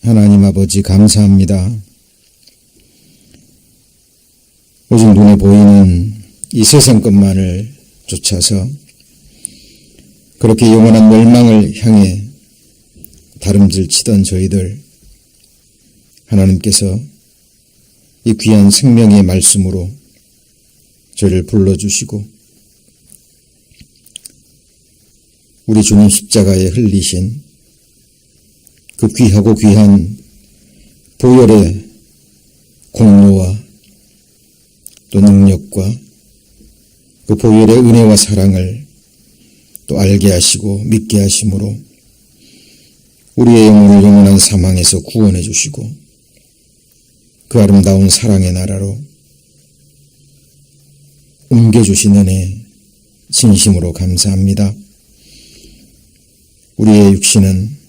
하나님 아버지 감사합니다. 오직 눈에 보이는 이 세상 것만을 쫓아서 그렇게 영원한 멸망을 향해 다름질치던 저희들, 하나님께서 이 귀한 생명의 말씀으로 저희를 불러주시고 우리 주님 십자가에 흘리신 그 귀하고 귀한 보혈의 공로와 또 능력과 그 보혈의 은혜와 사랑을 또 알게 하시고 믿게 하심으로 우리의 영혼을 영원한 사망에서 구원해 주시고 그 아름다운 사랑의 나라로 옮겨주신 은혜 진심으로 감사합니다. 우리의 육신은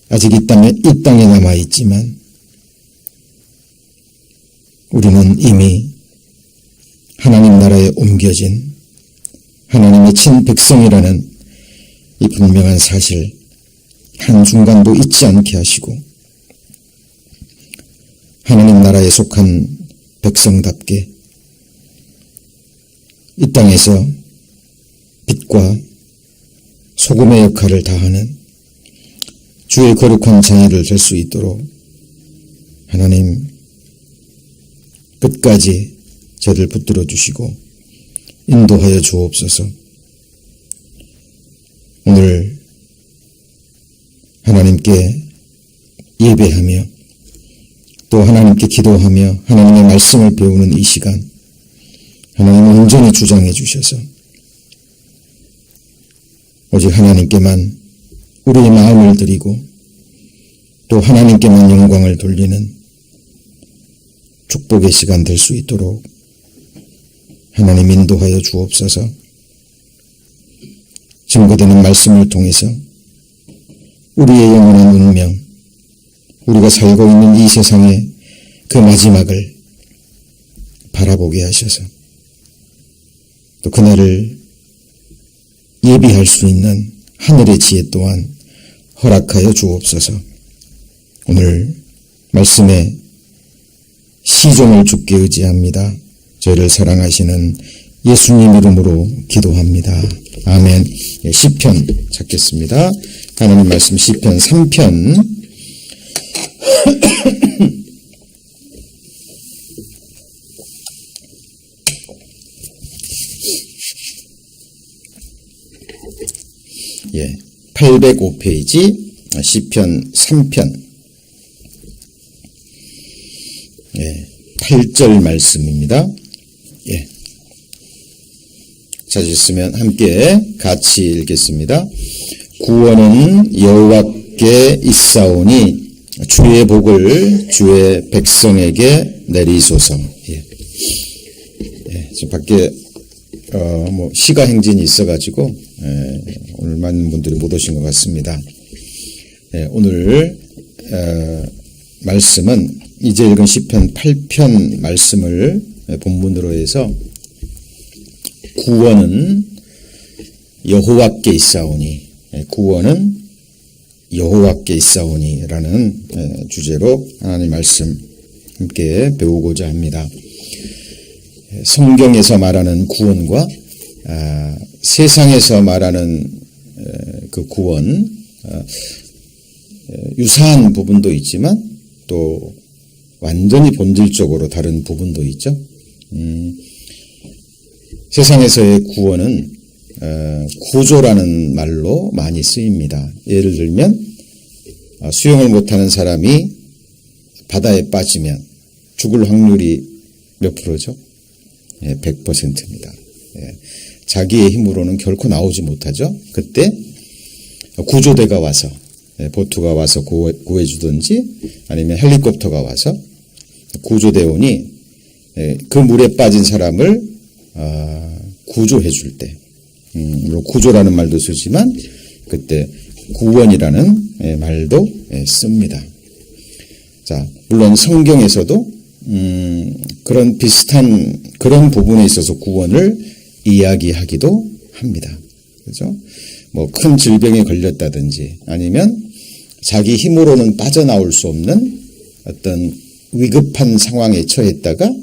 아직 이 땅에 남아있지만 우리는 이미 하나님 나라에 옮겨진 하나님의 친백성이라는 이 분명한 사실 한순간도 잊지 않게 하시고 하나님 나라에 속한 백성답게 이 땅에서 빛과 소금의 역할을 다하는 주의 거룩한 자녀들 될 수 있도록 하나님 끝까지 저를 붙들어 주시고 인도하여 주옵소서. 오늘 하나님께 예배하며 또 하나님께 기도하며 하나님의 말씀을 배우는 이 시간 하나님 온전히 주장해 주셔서 오직 하나님께만 우리의 마음을 드리고 또 하나님께만 영광을 돌리는 축복의 시간 될 수 있도록 하나님 인도하여 주옵소서. 증거되는 말씀을 통해서 우리의 영원한 운명, 우리가 살고 있는 이 세상의 그 마지막을 바라보게 하셔서 또 그날을 예비할 수 있는 하늘의 지혜 또한 허락하여 주옵소서. 오늘 말씀에 시종을 주께 의지합니다. 저희를 사랑하시는 예수님 이름으로 기도합니다. 아멘. 시편 찾겠습니다. 하나님 말씀 시편 3편 예, 805페이지 시편 3편 8절 말씀입니다. 예. 찾으셨으면 함께 같이 읽겠습니다. 구원은 여호와께 있사오니 주의 복을 주의 백성에게 내리소서. 예. 예. 지금 밖에 시가 행진이 있어가지고 오늘 많은 분들이 못 오신 것 같습니다. 오늘 말씀은 이제 읽은 시편 8편 말씀을 본문으로 해서 구원은 여호와께 있사오니, 구원은 여호와께 있사오니라는 주제로 하나님 말씀 함께 배우고자 합니다. 성경에서 말하는 구원과 세상에서 말하는 그 구원 유사한 부분도 있지만 또 완전히 본질적으로 다른 부분도 있죠. 세상에서의 구원은 구조라는 말로 많이 쓰입니다. 예를 들면 수영을 못하는 사람이 바다에 빠지면 죽을 확률이 몇 프로죠? 100%입니다. 자기의 힘으로는 결코 나오지 못하죠. 그때 구조대가 와서 보트가 와서 구해주든지 아니면 헬리콥터가 와서 구조대원이 그 물에 빠진 사람을 구조해 줄 때, 물론 구조라는 말도 쓰지만 그때 구원이라는 말도 씁니다. 자, 물론 성경에서도 그런 비슷한 그런 부분에 있어서 구원을 이야기하기도 합니다. 그렇죠? 뭐 큰 질병에 걸렸다든지 아니면 자기 힘으로는 빠져나올 수 없는 어떤 위급한 상황에 처했다가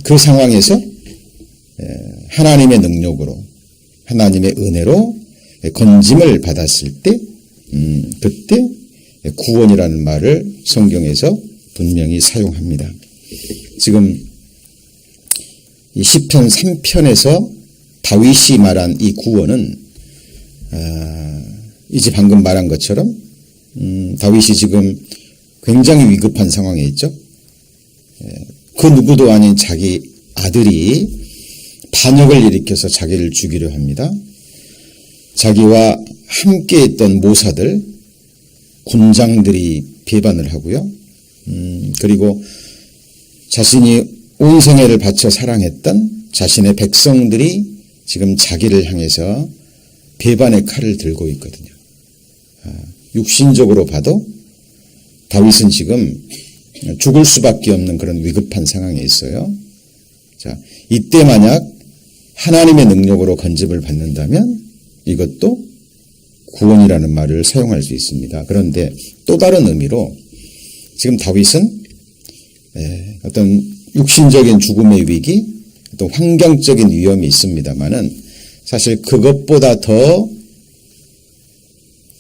그 상황에서 하나님의 능력으로, 하나님의 은혜로 건짐을 받았을 때 그때 구원이라는 말을 성경에서 분명히 사용합니다. 지금 이 시편 3편에서 다윗이 말한 이 구원은 이제 방금 말한 것처럼 다윗이 지금 굉장히 위급한 상황에 있죠. 그 누구도 아닌 자기 아들이 반역을 일으켜서 자기를 죽이려 합니다. 자기와 함께 있던 모사들, 군장들이 배반을 하고요. 그리고 자신이 온 생애를 바쳐 사랑했던 자신의 백성들이 지금 자기를 향해서 배반의 칼을 들고 있거든요. 육신적으로 봐도 다윗은 지금 죽을 수밖에 없는 그런 위급한 상황에 있어요. 자, 이때 만약 하나님의 능력으로 건짐을 받는다면 이것도 구원이라는 말을 사용할 수 있습니다. 그런데 또 다른 의미로 지금 다윗은 어떤 육신적인 죽음의 위기, 또 환경적인 위험이 있습니다만은 사실 그것보다 더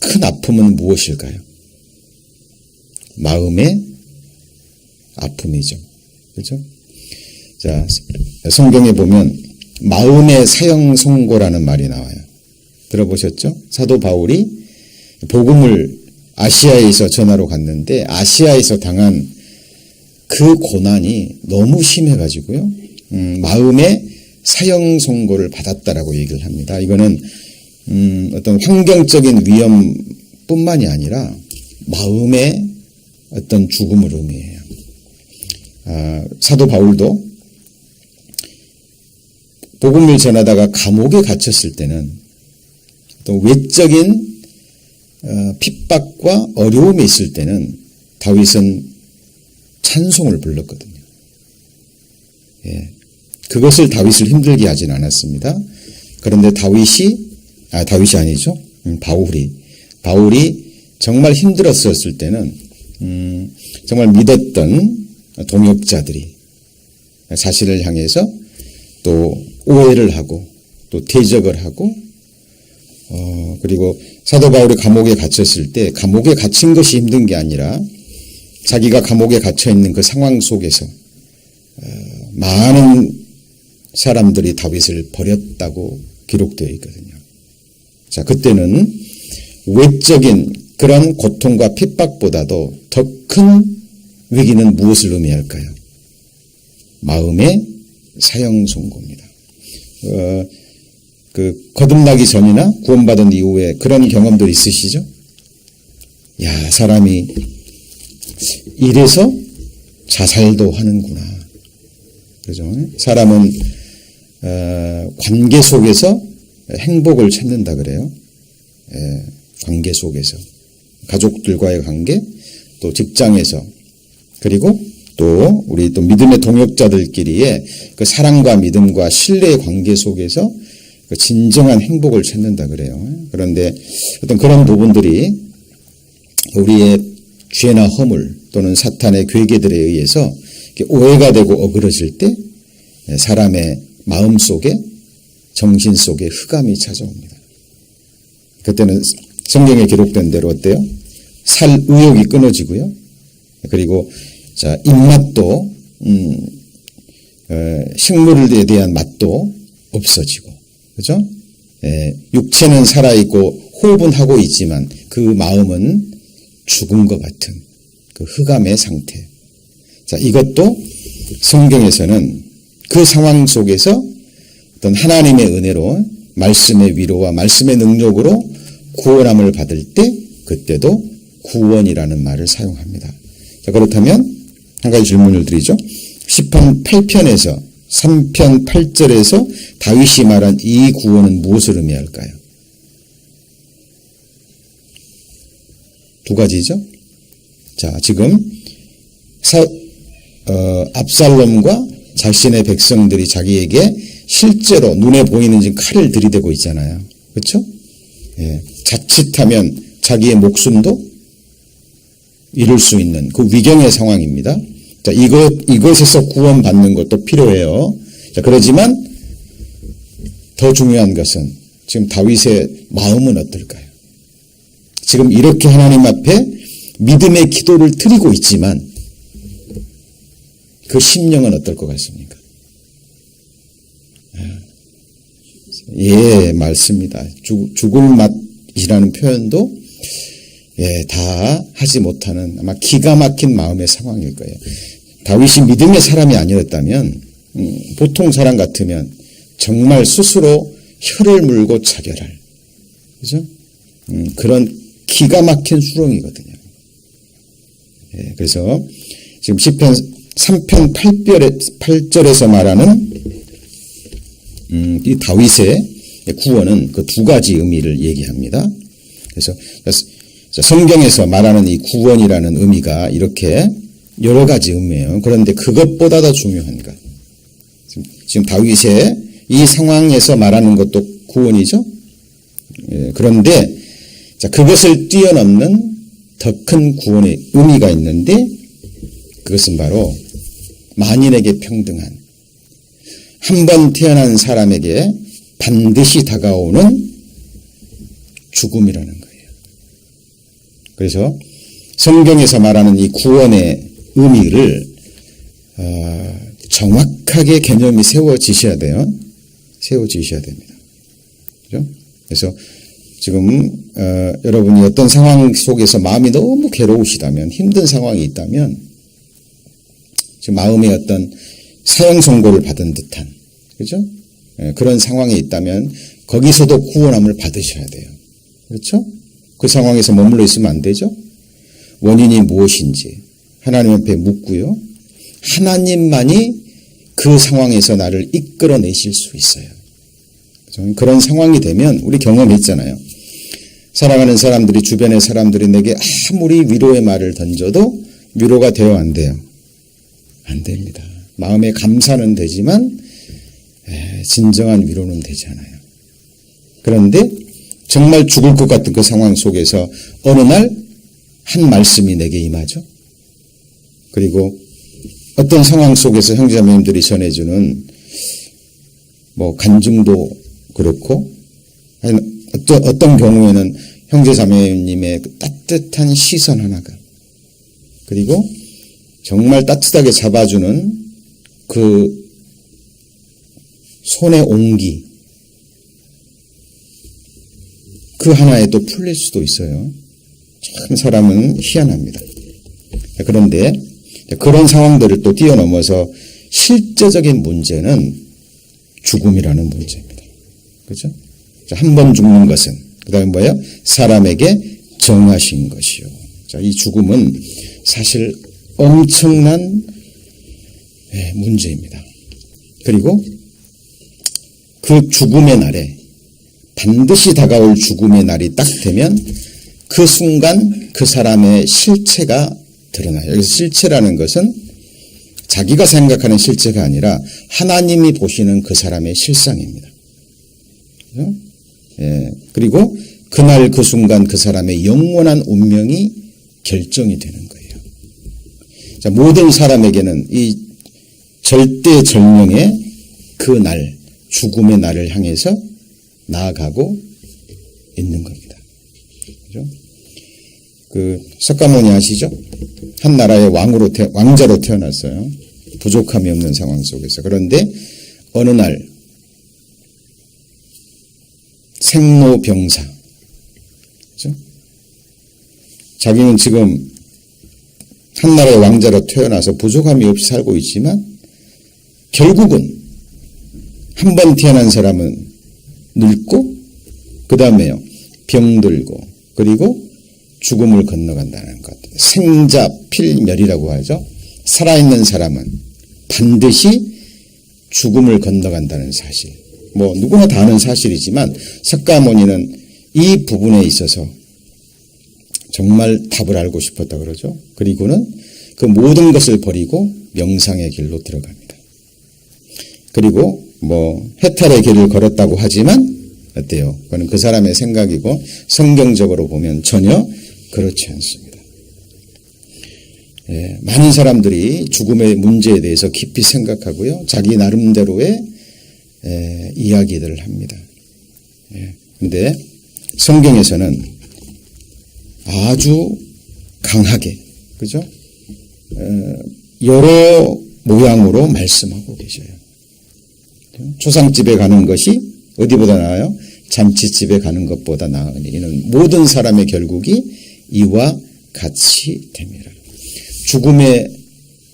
큰 아픔은 무엇일까요? 마음의 아픔이죠. 그렇죠? 자, 성경에 보면 마음의 사형선고라는 말이 나와요. 들어보셨죠? 사도 바울이 복음을 아시아에서 전하러 갔는데 아시아에서 당한 그 고난이 너무 심해가지고요. 마음의 사형선고를 받았다라고 얘기를 합니다. 이거는 어떤 환경적인 위험뿐만이 아니라 마음의 어떤 죽음을 의미해요. 사도 바울도 복음을 전하다가 감옥에 갇혔을 때는 또 외적인 핍박과 어려움이 있을 때는 다윗은 찬송을 불렀거든요. 그것을 다윗을 힘들게 하진 않았습니다. 그런데 다윗이 아니죠. 바울이 정말 힘들었었을 때는 정말 믿었던 동역자들이 자신을 향해서 또 오해를 하고 또 대적을 하고 그리고 사도 바울이 감옥에 갇혔을 때 감옥에 갇힌 것이 힘든 게 아니라 자기가 감옥에 갇혀 있는 그 상황 속에서 많은 사람들이 다윗을 버렸다고 기록되어 있거든요. 자, 그때는 외적인 그런 고통과 핍박보다도 더 큰 위기는 무엇을 의미할까요? 마음의 사형선고입니다. 거듭나기 전이나 구원받은 이후에 그런 경험들 있으시죠? 야, 사람이 이래서 자살도 하는구나. 그죠? 사람은 관계 속에서 행복을 찾는다 그래요. 관계 속에서. 가족들과의 관계, 또 직장에서, 그리고 또 우리 또 믿음의 동역자들끼리의 그 사랑과 믿음과 신뢰의 관계 속에서 그 진정한 행복을 찾는다 그래요. 그런데 어떤 그런 부분들이 우리의 죄나 허물 또는 사탄의 괴계들에 의해서 오해가 되고 어그러질 때 사람의 마음 속에, 정신 속에 흑암이 찾아옵니다. 그때는 성경에 기록된 대로 어때요? 살 의욕이 끊어지고요. 그리고 자, 입맛도 식물에 대한 맛도 없어지고, 그죠? 육체는 살아있고 호흡은 하고 있지만 그 마음은 죽은 것 같은 그 흑암의 상태. 자, 이것도 성경에서는 그 상황 속에서 어떤 하나님의 은혜로 말씀의 위로와 말씀의 능력으로 구원함을 받을 때 그때도 구원이라는 말을 사용합니다. 자, 그렇다면 한 가지 질문을 드리죠. 시편 8편에서 3편 8절에서 다윗이 말한 이 구원은 무엇을 의미할까요? 두 가지죠. 자, 지금 압살롬과 자신의 백성들이 자기에게 실제로 눈에 보이는 지금 칼을 들이대고 있잖아요. 그렇죠? 자칫하면 자기의 목숨도 이룰 수 있는 그 위경의 상황입니다. 자, 이것에서 구원받는 것도 필요해요. 자, 그러지만 더 중요한 것은 지금 다윗의 마음은 어떨까요? 지금 이렇게 하나님 앞에 믿음의 기도를 드리고 있지만 그 심령은 어떨 것 같습니까? 예, 맞습니다. 죽을 맛이라는 표현도 다 하지 못하는 아마 기가 막힌 마음의 상황일 거예요. 다윗이 믿음의 사람이 아니었다면 보통 사람 같으면 정말 스스로 혀를 물고 자결할 그죠? 그런 기가 막힌 수렁이거든요. 그래서 지금 시편 3편 8절에서 말하는 이 다윗의 구원은 그 두 가지 의미를 얘기합니다. 그래서 성경에서 말하는 이 구원이라는 의미가 이렇게 여러 가지 의미예요. 그런데 그것보다 더 중요한 것. 지금 다윗의 이 상황에서 말하는 것도 구원이죠. 그런데 그것을 뛰어넘는 더 큰 구원의 의미가 있는데 그것은 바로 만인에게 평등한 한 번 태어난 사람에게 반드시 다가오는 죽음이라는 거예요. 그래서 성경에서 말하는 이 구원의 의미를 정확하게 개념이 세워지셔야 돼요. 세워지셔야 됩니다. 그죠? 그래서 지금 여러분이 어떤 상황 속에서 마음이 너무 괴로우시다면 힘든 상황이 있다면 지금 마음에 어떤 사형 선고를 받은 듯한 그죠? 그런 상황이 있다면 거기서도 구원함을 받으셔야 돼요. 그렇죠? 그 상황에서 머물러 있으면 안 되죠? 원인이 무엇인지 하나님 앞에 묻고요. 하나님만이 그 상황에서 나를 이끌어내실 수 있어요. 그런 상황이 되면 우리 경험했잖아요. 사랑하는 사람들이 주변의 사람들이 내게 아무리 위로의 말을 던져도 위로가 돼요? 안 돼요? 안 됩니다. 마음에 감사는 되지만 진정한 위로는 되지 않아요. 그런데 정말 죽을 것 같은 그 상황 속에서 어느 날 한 말씀이 내게 임하죠. 그리고 어떤 상황 속에서 형제자매님들이 전해주는 간증도 그렇고 어떤 경우에는 형제자매님의 따뜻한 시선 하나가 그리고 정말 따뜻하게 잡아주는 그 손의 온기 그 하나에 또 풀릴 수도 있어요. 참 사람은 희한합니다. 그런데 그런 상황들을 또 뛰어넘어서 실제적인 문제는 죽음이라는 문제입니다. 그렇죠? 한 번 죽는 것은 그 다음에 뭐예요? 사람에게 정하신 것이요. 자, 이 죽음은 사실 엄청난 문제입니다. 그리고 그 죽음의 날에 반드시 다가올 죽음의 날이 딱 되면 그 순간 그 사람의 실체가 드러나요. 여기서 실체라는 것은 자기가 생각하는 실체가 아니라 하나님이 보시는 그 사람의 실상입니다. 그리고 그날 그 순간 그 사람의 영원한 운명이 결정이 되는 거예요. 자, 모든 사람에게는 이 절대절명의 그 날, 죽음의 날을 향해서 나아가고 있는 겁니다. 그죠? 석가모니 아시죠? 한 나라의 왕자로 태어났어요. 부족함이 없는 상황 속에서. 그런데 어느 날 생로병사, 그죠? 자기는 지금 한 나라의 왕자로 태어나서 부족함이 없이 살고 있지만 결국은 한 번 태어난 사람은 늙고 그 다음에요 병들고 그리고 죽음을 건너간다는 것. 생자필멸이라고 하죠. 살아있는 사람은 반드시 죽음을 건너간다는 사실. 누구나 다 아는 사실이지만 석가모니는 이 부분에 있어서 정말 답을 알고 싶었다 그러죠. 그리고는 그 모든 것을 버리고 명상의 길로 들어갑니다. 그리고 해탈의 길을 걸었다고 하지만 어때요? 그건 그 사람의 생각이고 성경적으로 보면 전혀 그렇지 않습니다. 많은 사람들이 죽음의 문제에 대해서 깊이 생각하고요. 자기 나름대로의 이야기들을 합니다. 그런데 성경에서는 아주 강하게, 그죠? 여러 모양으로 말씀하고 계셔요. 초상집에 가는 것이 어디보다 나아요? 잔치집에 가는 것보다 나으니 이는 모든 사람의 결국이 이와 같이 됩니다. 죽음의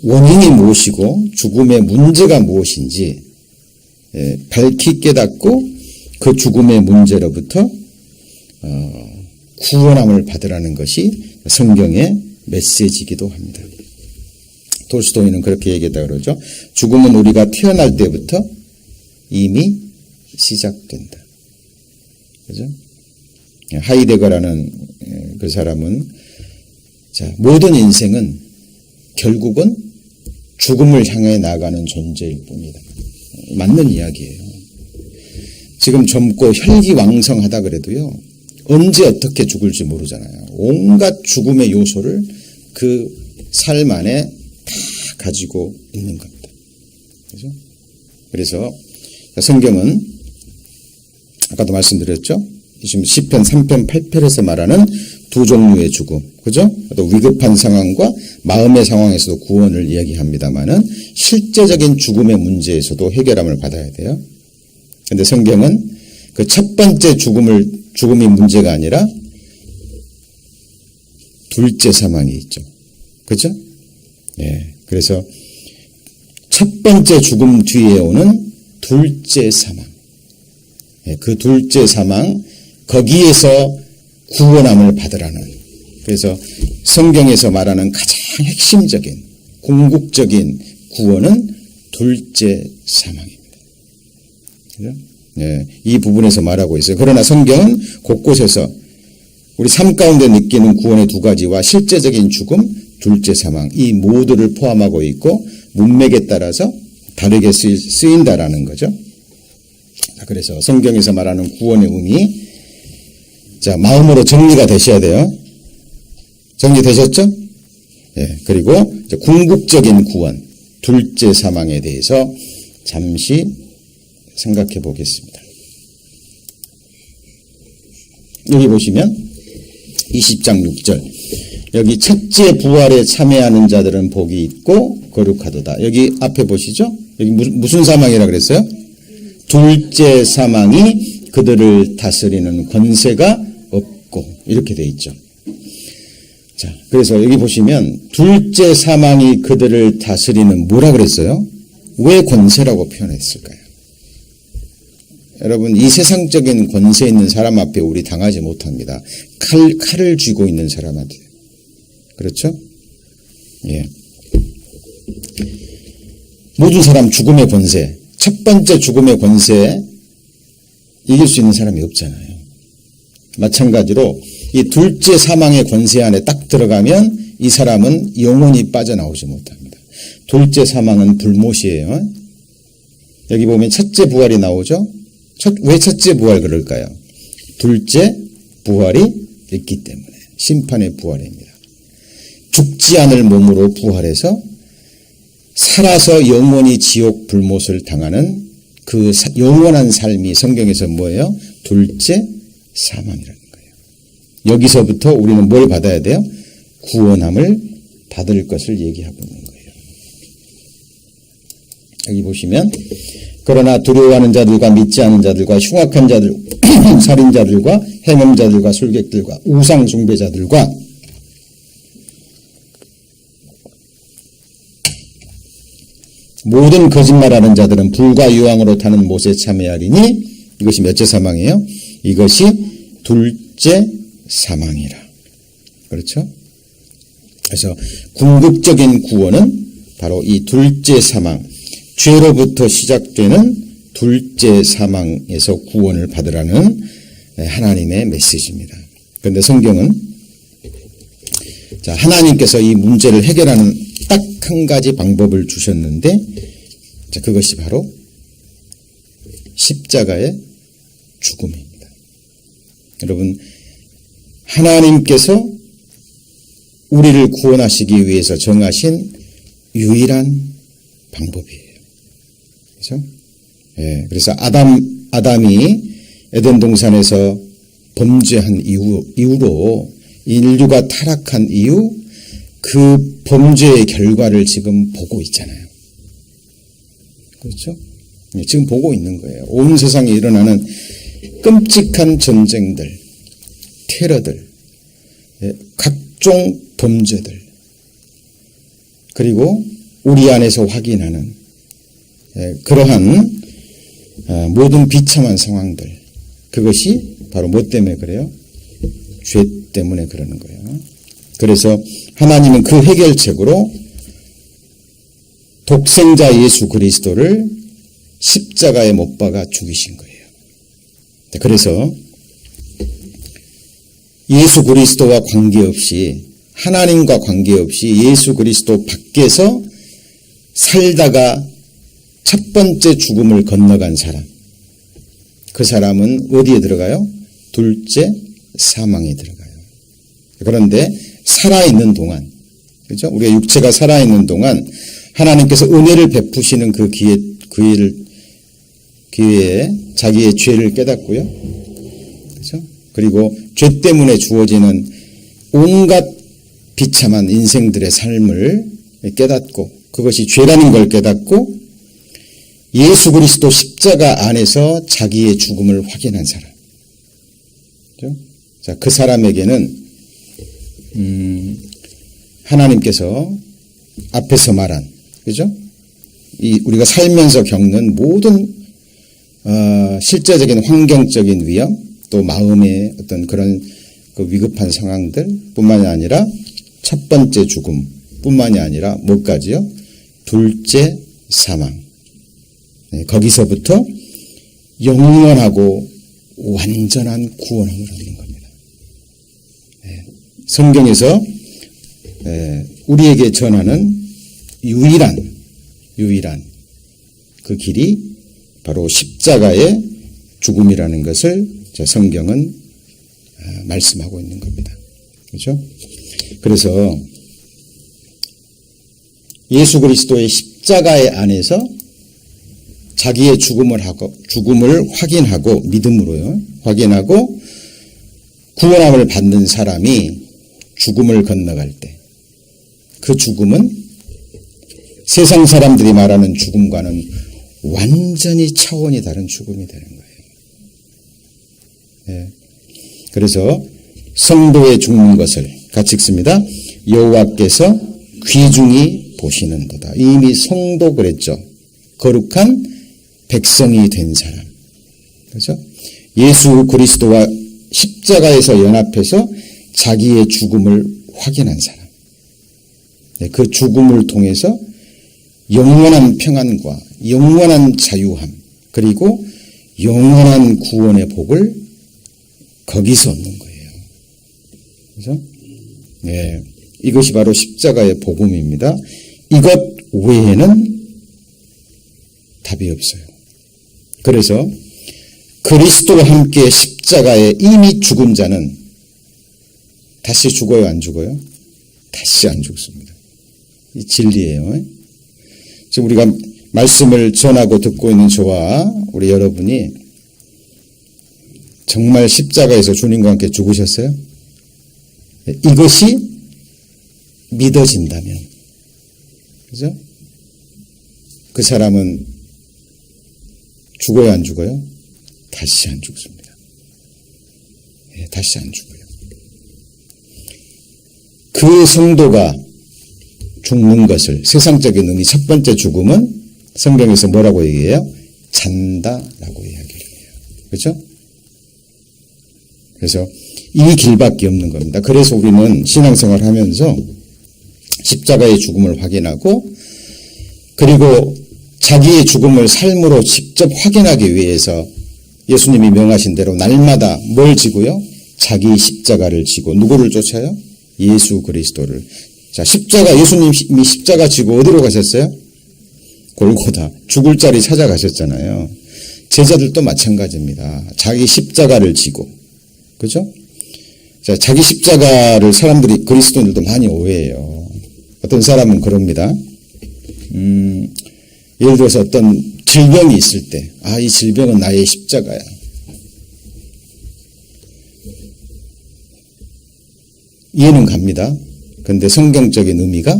원인이 무엇이고 죽음의 문제가 무엇인지 밝히 깨닫고 그 죽음의 문제로부터 구원함을 받으라는 것이 성경의 메시지이기도 합니다. 돌스토이는 그렇게 얘기했다 그러죠. 죽음은 우리가 태어날 때부터 이미 시작된다. 그죠? 하이데거라는 그 사람은 모든 인생은 결국은 죽음을 향해 나아가는 존재일 뿐이다. 맞는 이야기예요. 지금 젊고 혈기왕성하다 그래도요. 언제 어떻게 죽을지 모르잖아요. 온갖 죽음의 요소를 그 삶 안에 다 가지고 있는 겁니다. 그죠? 그래서 성경은 아까도 말씀드렸죠. 지금 시편 3편 8편에서 말하는 두 종류의 죽음, 그죠? 또 위급한 상황과 마음의 상황에서도 구원을 이야기합니다만은 실제적인 죽음의 문제에서도 해결함을 받아야 돼요. 그런데 성경은 그 첫 번째 죽음이 문제가 아니라 둘째 사망이 있죠. 그죠? 그래서 첫 번째 죽음 뒤에 오는 둘째 사망. 그 둘째 사망, 거기에서 구원함을 받으라는. 그래서 성경에서 말하는 가장 핵심적인, 궁극적인 구원은 둘째 사망입니다. 그죠? 이 부분에서 말하고 있어요. 그러나 성경은 곳곳에서 우리 삶 가운데 느끼는 구원의 두 가지와 실제적인 죽음, 둘째 사망, 이 모두를 포함하고 있고 문맥에 따라서 다르게 쓰인다라는 거죠. 그래서 성경에서 말하는 구원의 의미, 마음으로 정리가 되셔야 돼요. 정리되셨죠? 그리고 궁극적인 구원, 둘째 사망에 대해서 잠시 생각해 보겠습니다. 여기 보시면 20장 6절 여기 첫째 부활에 참여하는 자들은 복이 있고 거룩하도다. 여기 앞에 보시죠? 여기 무슨 사망이라 그랬어요? 둘째 사망이 그들을 다스리는 권세가 없고 이렇게 돼 있죠. 자, 그래서 여기 보시면 둘째 사망이 그들을 다스리는 뭐라 그랬어요? 왜 권세라고 표현했을까요? 여러분, 이 세상적인 권세 있는 사람 앞에 우리 당하지 못합니다. 칼을 쥐고 있는 사람한테. 그렇죠? 모든 사람 죽음의 권세, 첫 번째 죽음의 권세에 이길 수 있는 사람이 없잖아요. 마찬가지로 이 둘째 사망의 권세 안에 딱 들어가면 이 사람은 영원히 빠져나오지 못합니다. 둘째 사망은 불못이에요. 여기 보면 첫째 부활이 나오죠. 왜 첫째 부활 그럴까요? 둘째 부활이 있기 때문에 심판의 부활입니다. 죽지 않을 몸으로 부활해서 살아서 영원히 지옥 불못을 당하는 그 영원한 삶이 성경에서 뭐예요? 둘째 사망이라는 거예요. 여기서부터 우리는 뭘 받아야 돼요? 구원함을 받을 것을 얘기하고 있는 거예요. 여기 보시면 그러나 두려워하는 자들과 믿지 않은 자들과 흉악한 자들, 살인자들과 행음자들과 술객들과 우상 숭배자들과 모든 거짓말하는 자들은 불과 유황으로 타는 못에 참여하리니 이것이 몇째 사망이에요? 이것이 둘째 사망이라. 그렇죠? 그래서 궁극적인 구원은 바로 이 둘째 사망, 죄로부터 시작되는 둘째 사망에서 구원을 받으라는 하나님의 메시지입니다. 그런데 성경은 하나님께서 이 문제를 해결하는 딱 한 가지 방법을 주셨는데 그것이 바로 십자가의 죽음입니다. 여러분, 하나님께서 우리를 구원하시기 위해서 정하신 유일한 방법이에요. 그렇죠? 예, 그래서 아담이 에덴 동산에서 범죄한 이후로 인류가 타락한 이후 그 범죄의 결과를 지금 보고 있잖아요. 그렇죠? 예, 지금 보고 있는 거예요. 온 세상에 일어나는 끔찍한 전쟁들, 테러들, 예, 각종 범죄들, 그리고 우리 안에서 확인하는 그러한 모든 비참한 상황들, 그것이 바로 뭐 때문에 그래요? 죄 때문에 그러는 거예요. 그래서 하나님은 그 해결책으로 독생자 예수 그리스도를 십자가에 못 박아 죽이신 거예요. 그래서 예수 그리스도와 관계없이, 하나님과 관계없이 예수 그리스도 밖에서 살다가 첫 번째 죽음을 건너간 사람, 그 사람은 어디에 들어가요? 둘째 사망에 들어가요. 그런데 살아있는 동안, 그렇죠? 우리가 육체가 살아있는 동안 하나님께서 은혜를 베푸시는 그 기회에 자기의 죄를 깨닫고요. 그렇죠? 그리고 죄 때문에 주어지는 온갖 비참한 인생들의 삶을 깨닫고, 그것이 죄라는 걸 깨닫고 예수 그리스도 십자가 안에서 자기의 죽음을 확인한 사람. 그렇죠? 자, 그 사람에게는 하나님께서 앞에서 말한, 그죠? 우리가 살면서 겪는 모든 실제적인 환경적인 위험, 또 마음의 어떤 그런 그 위급한 상황들 뿐만이 아니라 첫 번째 죽음 뿐만이 아니라 뭐까지요? 둘째 사망. 네, 거기서부터 영원하고 완전한 구원함을 얻는 겁니다. 네, 성경에서 우리에게 전하는 유일한 그 길이 바로 십자가의 죽음이라는 것을 성경은 말씀하고 있는 겁니다. 그렇죠? 그래서 예수 그리스도의 십자가의 안에서 자기의 죽음을 확인하고, 믿음으로요, 확인하고 구원함을 받는 사람이 죽음을 건너갈 때, 그 죽음은 세상 사람들이 말하는 죽음과는 완전히 차원이 다른 죽음이 되는 거예요. 예. 그래서 성도의 죽는 것을 같이 읽습니다. 여호와께서 귀중히 보시는도다. 이미 성도 그랬죠. 거룩한 백성이 된 사람. 그렇죠? 예수 그리스도와 십자가에서 연합해서 자기의 죽음을 확인한 사람. 네, 그 죽음을 통해서 영원한 평안과 영원한 자유함, 그리고 영원한 구원의 복을 거기서 얻는 거예요. 그렇죠? 네, 이것이 바로 십자가의 복음입니다. 이것 외에는 답이 없어요. 그래서 그리스도와 함께 십자가에 이미 죽은 자는 다시 죽어요, 안 죽어요? 다시 안 죽습니다. 이 진리예요. 지금 우리가 말씀을 전하고 듣고 있는 저와 우리 여러분이 정말 십자가에서 주님과 함께 죽으셨어요? 이것이 믿어진다면, 그죠? 그 사람은 죽어요, 안 죽어요? 다시 안 죽습니다. 예, 다시 안 죽어요. 그 성도가 죽는 것을, 세상적인 의미 첫 번째 죽음은 성경에서 뭐라고 얘기해요? 잔다라고 이야기를 해요. 그렇죠? 그래서 이 길밖에 없는 겁니다. 그래서 우리는 신앙생활을 하면서 십자가의 죽음을 확인하고, 그리고 자기의 죽음을 삶으로 직접 확인하기 위해서 예수님이 명하신 대로 날마다 뭘 지고요? 자기 십자가를 지고. 누구를 쫓아요? 예수 그리스도를. 자, 예수님이 십자가 지고 어디로 가셨어요? 골고다. 죽을 자리 찾아가셨잖아요. 제자들도 마찬가지입니다. 자기 십자가를 지고. 그죠? 자, 자기 십자가를 사람들이, 그리스도인들도 많이 오해해요. 어떤 사람은 그럽니다. 예를 들어서 어떤 질병이 있을 때, 이 질병은 나의 십자가야. 이해는 갑니다. 그런데 성경적인 의미가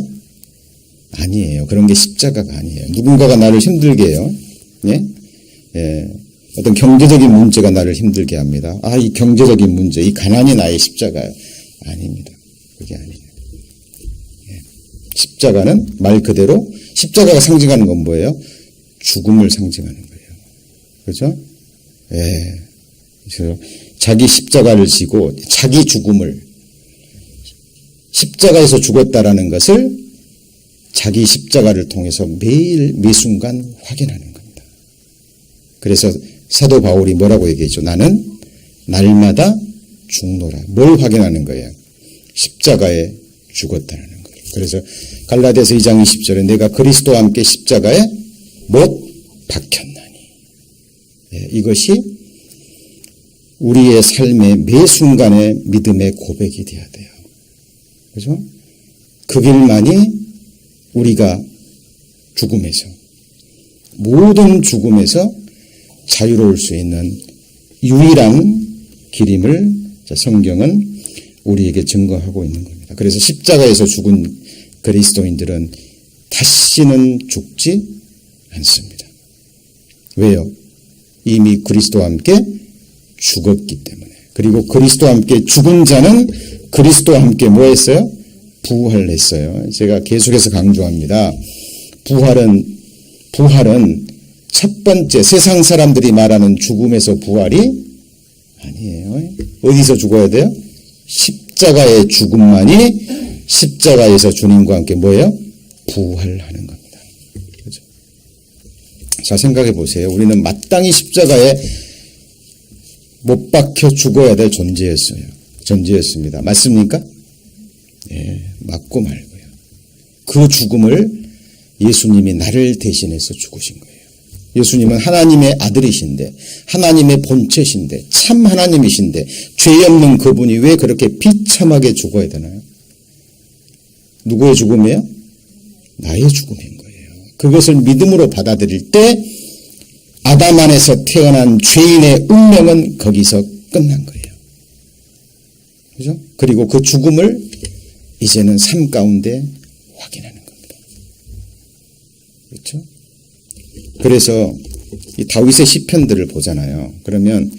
아니에요. 그런 게 십자가가 아니에요. 누군가가 나를 힘들게 해요. 예? 예. 어떤 경제적인 문제가 나를 힘들게 합니다. 이 경제적인 문제, 이 가난이 나의 십자가예요. 아닙니다. 그게 아니에요. 예. 십자가는 말 그대로 십자가가 상징하는 건 뭐예요? 죽음을 상징하는 거예요. 그렇죠? 예. 그래서 자기 십자가를 지고 자기 죽음을, 십자가에서 죽었다라는 것을 자기 십자가를 통해서 매일 매순간 확인하는 겁니다. 그래서 사도 바울이 뭐라고 얘기했죠? 나는 날마다 죽노라. 뭘 확인하는 거예요? 십자가에 죽었다는 거예요. 그래서 갈라디아서 2장 20절에 내가 그리스도와 함께 십자가에 못 박혔나니. 예, 이것이 우리의 삶의 매 순간의 믿음의 고백이 되어야 돼요. 그죠? 그 길만이 우리가 죽음에서, 모든 죽음에서 자유로울 수 있는 유일한 길임을 성경은 우리에게 증거하고 있는 겁니다. 그래서 십자가에서 죽은 그리스도인들은 다시는 죽지 않습니다. 왜요? 이미 그리스도와 함께 죽었기 때문에. 그리고 그리스도와 함께 죽은 자는 그리스도와 함께 뭐 했어요? 부활했어요. 제가 계속해서 강조합니다. 부활은 첫 번째 세상 사람들이 말하는 죽음에서 부활이 아니에요. 어디서 죽어야 돼요? 십자가의 죽음만이 십자가에서 주님과 함께 뭐예요? 부활하는 겁니다. 그렇죠? 자, 생각해 보세요. 우리는 마땅히 십자가에 못 박혀 죽어야 될 존재였습니다. 맞습니까? 예, 맞고 말고요. 그 죽음을 예수님이 나를 대신해서 죽으신 거예요. 예수님은 하나님의 아들이신데, 하나님의 본체신데, 참 하나님이신데, 죄 없는 그분이 왜 그렇게 비참하게 죽어야 되나요? 누구의 죽음이에요? 나의 죽음인 거예요. 그것을 믿음으로 받아들일 때 아담 안에서 태어난 죄인의 운명은 거기서 끝난 거예요. 그죠? 그리고 그 죽음을 이제는 삶 가운데 확인하는 겁니다. 그렇죠? 그래서 이 다윗의 시편들을 보잖아요. 그러면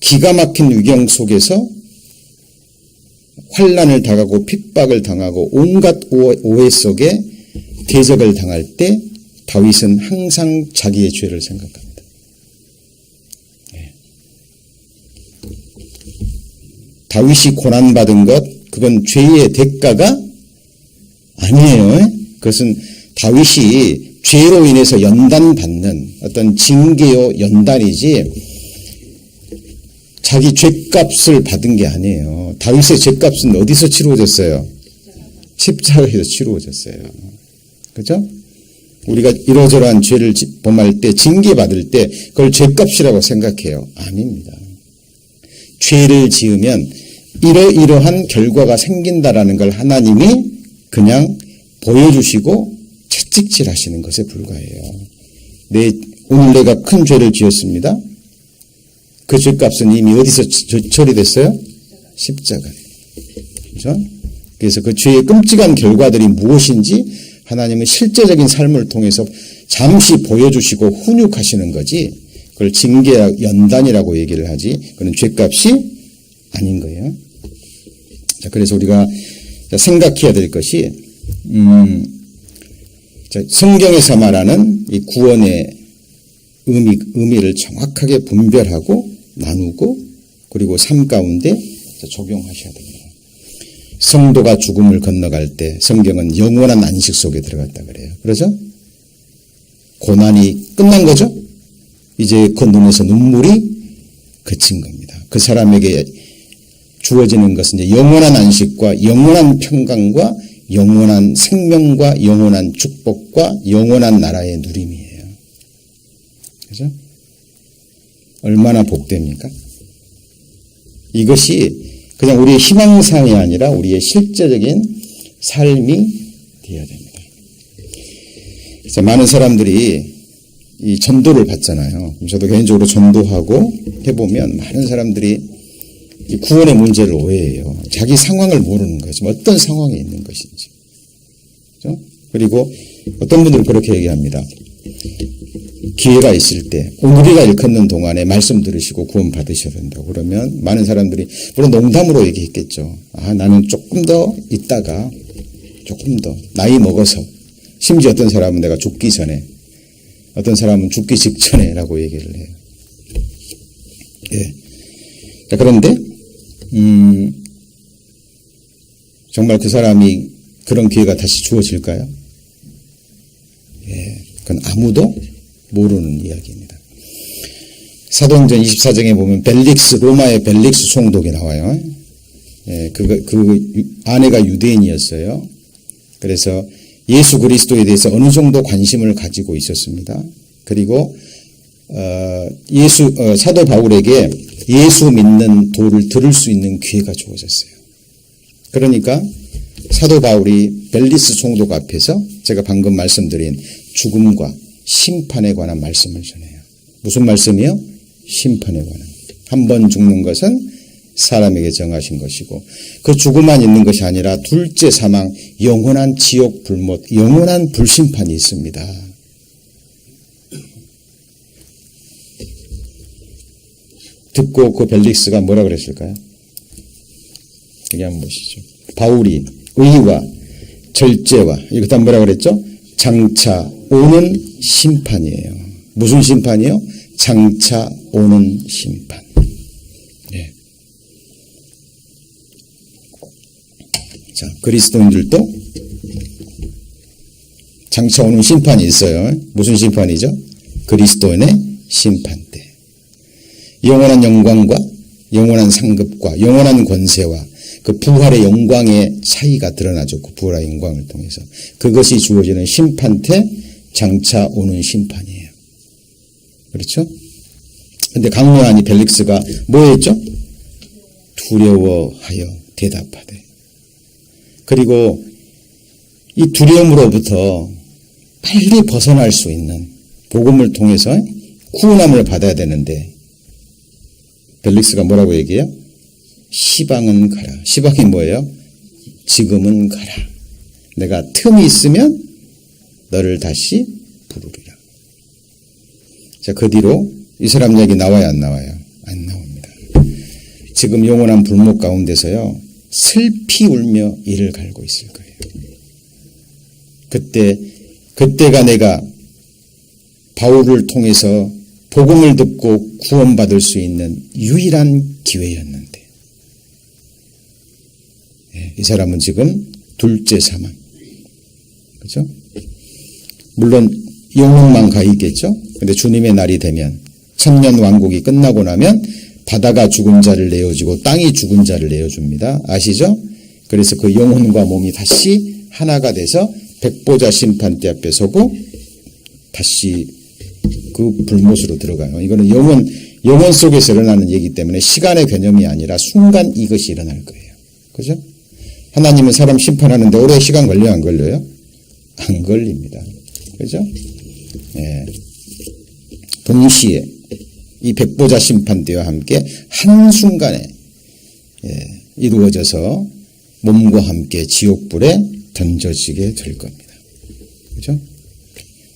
기가 막힌 위경 속에서 환난을 당하고 핍박을 당하고 온갖 오해 속에 대적을 당할 때 다윗은 항상 자기의 죄를 생각합니다. 네. 다윗이 고난받은 것, 그건 죄의 대가가 아니에요. 그것은 다윗이 죄로 인해서 연단받는 어떤 징계요 연단이지 자기 죄값을 받은 게 아니에요. 다윗의 죄값은 어디서 치루어졌어요? 십자가에서 치루어졌어요. 그죠? 우리가 이러저러한 죄를 범할 때 징계받을 때 그걸 죄값이라고 생각해요. 아닙니다. 죄를 지으면 이러이러한 결과가 생긴다라는 걸 하나님이 그냥 보여주시고 채찍질 하시는 것에 불과해요. 오늘 내가 큰 죄를 지었습니다. 그 죄값은 이미 어디서 처리됐어요? 십자가에. 그렇죠? 그래서 그 죄의 끔찍한 결과들이 무엇인지 하나님은 실제적인 삶을 통해서 잠시 보여주시고 훈육하시는 거지, 그걸 징계, 연단이라고 얘기를 하지, 그건 죄값이 아닌 거예요. 자, 그래서 우리가 생각해야 될 것이, 성경에서 말하는 이 구원의 의미를 정확하게 분별하고 나누고 그리고 삶 가운데 적용하셔야 됩니다. 성도가 죽음을 건너갈 때 성경은 영원한 안식 속에 들어갔다 그래요. 그러죠? 고난이 끝난 거죠? 이제 그 눈에서 눈물이 그친 겁니다. 그 사람에게 주어지는 것은 이제 영원한 안식과 영원한 평강과 영원한 생명과 영원한 축복과 영원한 나라의 누림이에요. 그죠? 얼마나 복됩니까? 이것이 그냥 우리의 희망사항이 아니라 우리의 실제적인 삶이 되어야 됩니다. 그래서 많은 사람들이 이 전도를 받잖아요. 저도 개인적으로 전도하고 해보면 많은 사람들이 이 구원의 문제를 오해해요. 자기 상황을 모르는 거죠. 어떤 상황에 있는 것인지. 그렇죠? 그리고 어떤 분들은 그렇게 얘기합니다. 기회가 있을 때 오늘이가 일컫는 동안에 말씀 들으시고 구원 받으셔야 된다고 그러면 많은 사람들이 물론 농담으로 얘기했겠죠. 나는 조금 더 있다가 조금 더 나이 먹어서 심지어 어떤 사람은 내가 죽기 전에 어떤 사람은 죽기 직전에 라고 얘기를 해요. 예. 그런데 정말 그 사람이 그런 기회가 다시 주어질까요? 예. 그건 아무도 모르는 이야기입니다. 사도행전 24장에 보면 로마의 벨릭스 총독이 나와요. 예, 그 아내가 유대인이었어요. 그래서 예수 그리스도에 대해서 어느 정도 관심을 가지고 있었습니다. 그리고 사도 바울에게 예수 믿는 도를 들을 수 있는 기회가 주어졌어요. 그러니까 사도 바울이 벨리스 총독 앞에서 제가 방금 말씀드린 죽음과 심판에 관한 말씀을 전해요. 무슨 말씀이요? 심판에 관한. 한 번 죽는 것은 사람에게 정하신 것이고 그 죽음만 있는 것이 아니라 둘째 사망, 영원한 지옥 불못, 영원한 불심판이 있습니다. 듣고 그 벨릭스가 뭐라 그랬을까요? 여기 한번 보시죠. 바울이 의와 절제와 이거 다 뭐라 그랬죠? 장차 오는 심판이에요. 무슨 심판이요? 장차 오는 심판. 네. 자, 그리스도인들도 장차 오는 심판이 있어요. 무슨 심판이죠? 그리스도인의 심판 때. 영원한 영광과 영원한 상급과 영원한 권세와 그 부활의 영광의 차이가 드러나죠. 그 부활의 영광을 통해서. 그것이 주어지는 심판 때 장차 오는 심판이에요. 그렇죠? 근데 강요한 이 벨릭스가 뭐 했죠? 두려워하여 대답하되. 그리고 이 두려움으로부터 빨리 벗어날 수 있는 복음을 통해서 구원함을 받아야 되는데 벨릭스가 뭐라고 얘기해요? 시방은 가라. 시방이 뭐예요? 지금은 가라. 내가 틈이 있으면 너를 다시 부르리라. 자, 그 뒤로 이 사람 얘기 나와요, 안 나와요? 안 나옵니다. 지금 영원한 불목 가운데서요, 슬피 울며 이를 갈고 있을 거예요. 그때가 내가 바울을 통해서 복음을 듣고 구원받을 수 있는 유일한 기회였는데 이 사람은 지금 둘째 사망. 그렇죠? 물론 영혼만 가 있겠죠? 근데 주님의 날이 되면 천년 왕국이 끝나고 나면 바다가 죽은 자를 내어주고 땅이 죽은 자를 내어줍니다. 아시죠? 그래서 그 영혼과 몸이 다시 하나가 돼서 백보자 심판대 앞에 서고 다시 그 불못으로 들어가요. 이거는 영혼 속에서 일어나는 얘기 때문에 시간의 개념이 아니라 순간 이것이 일어날 거예요. 그죠? 하나님은 사람 심판하는데 오래 시간 걸려요? 안 걸려요? 안 걸립니다. 그죠? 예. 동시에 이 백보자 심판대와 함께 한순간에 이루어져서 몸과 함께 지옥불에 던져지게 될 겁니다. 그죠?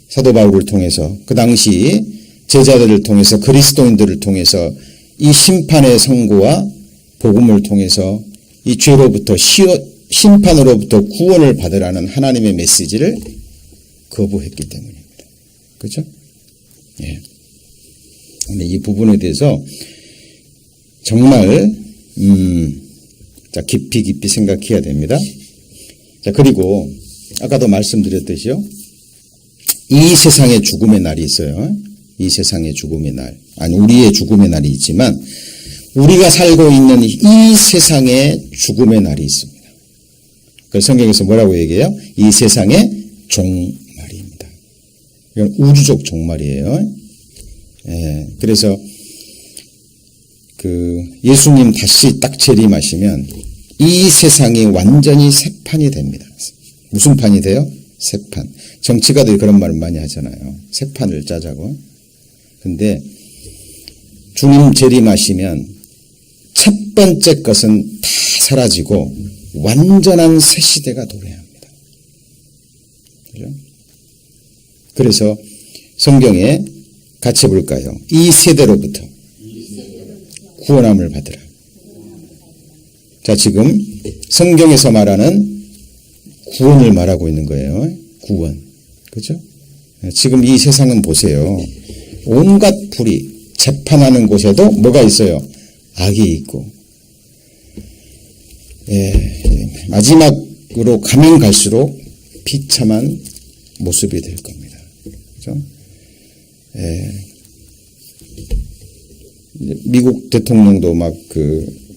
사도 바울을 통해서 그 당시 제자들을 통해서 그리스도인들을 통해서 이 심판의 선고와 복음을 통해서 이 죄로부터 심판으로부터 구원을 받으라는 하나님의 메시지를 거부했기 때문입니다. 그렇죠? 예. 근데 이 부분에 대해서 정말 자, 깊이 생각해야 됩니다. 자, 그리고 아까도 말씀드렸듯이요. 이 세상에 죽음의 날이 있어요. 이 세상에 죽음의 날. 아니, 우리의 죽음의 날이 있지만 우리가 살고 있는 이 세상에 죽음의 날이 있습니다. 그 성경에서 뭐라고 얘기해요? 이 세상의 종말입니다. 이건 우주적 종말이에요. 예, 그래서 예수님 다시 딱 재림하시면 이 세상이 완전히 새 판이 됩니다. 무슨 판이 돼요? 새 판. 정치가들이 그런 말을 많이 하잖아요. 새 판을 짜자고. 근데 주님 재림하시면 첫 번째 것은 다 사라지고 완전한 새 시대가 도래합니다. 그죠? 그래서 성경에 같이 볼까요? 이 세대로부터 구원함을 받으라. 자, 지금 성경에서 말하는 구원을 말하고 있는 거예요. 구원. 그죠? 지금 이 세상은 보세요. 온갖 불이 재판하는 곳에도 뭐가 있어요? 악이 있고. 마지막으로 가면 갈수록 비참한 모습이 될 겁니다. 그죠? 미국 대통령도 막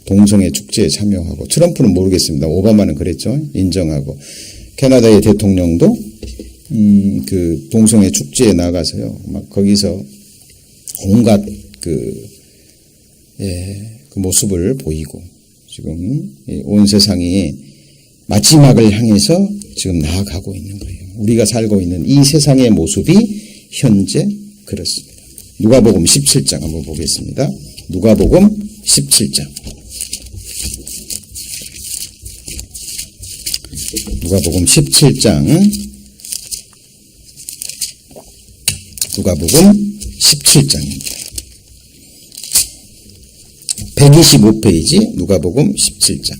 동성애 축제에 참여하고, 트럼프는 모르겠습니다. 오바마는 그랬죠. 인정하고. 캐나다의 대통령도 동성애 축제에 나가서요. 막 거기서 온갖 그 모습을 보이고, 지금 온 세상이 마지막을 향해서 지금 나아가고 있는 거예요. 우리가 살고 있는 이 세상의 모습이 현재 그렇습니다. 누가복음 17장 한번 보겠습니다. 누가복음 17장. 누가복음 17장. 누가복음 17장입니다. 125페이지 누가복음 17장.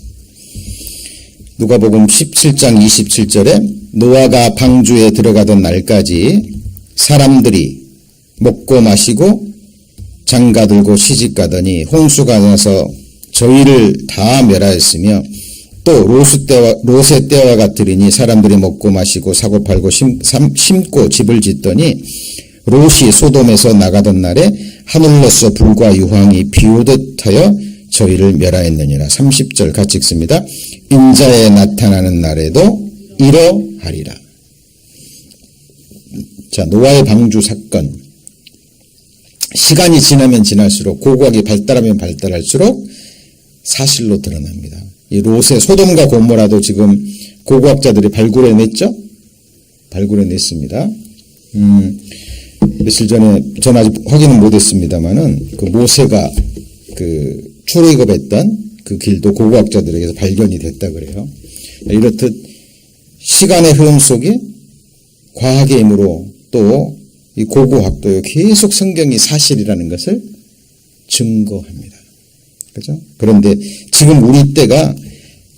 누가복음 17장 27절에 노아가 방주에 들어가던 날까지 사람들이 먹고 마시고 장가들고 시집가더니 홍수가 나서 저희를 다 멸하였으며 또 롯의 때와 같으리니 사람들이 먹고 마시고 사고 팔고 심고 집을 짓더니 롯이 소돔에서 나가던 날에 하늘로서 불과 유황이 비오듯 하여 저희를 멸하였느니라. 30절 같이 읽습니다. 인자에 나타나는 날에도 이러하리라. 자, 노아의 방주 사건. 시간이 지나면 지날수록, 고고학이 발달하면 발달할수록 사실로 드러납니다. 이 롯의 소돔과 고모라도 지금 고고학자들이 발굴해냈죠? 발굴해냈습니다. 며칠 전에, 저는 아직 확인은 못했습니다만은, 모세가 출애굽했던 그 길도 고고학자들에게서 발견이 됐다 그래요. 이렇듯 시간의 흐름 속에 과학의 힘으로 또 이 고고학도요, 계속 성경이 사실이라는 것을 증거합니다. 그죠? 그런데 지금 우리 때가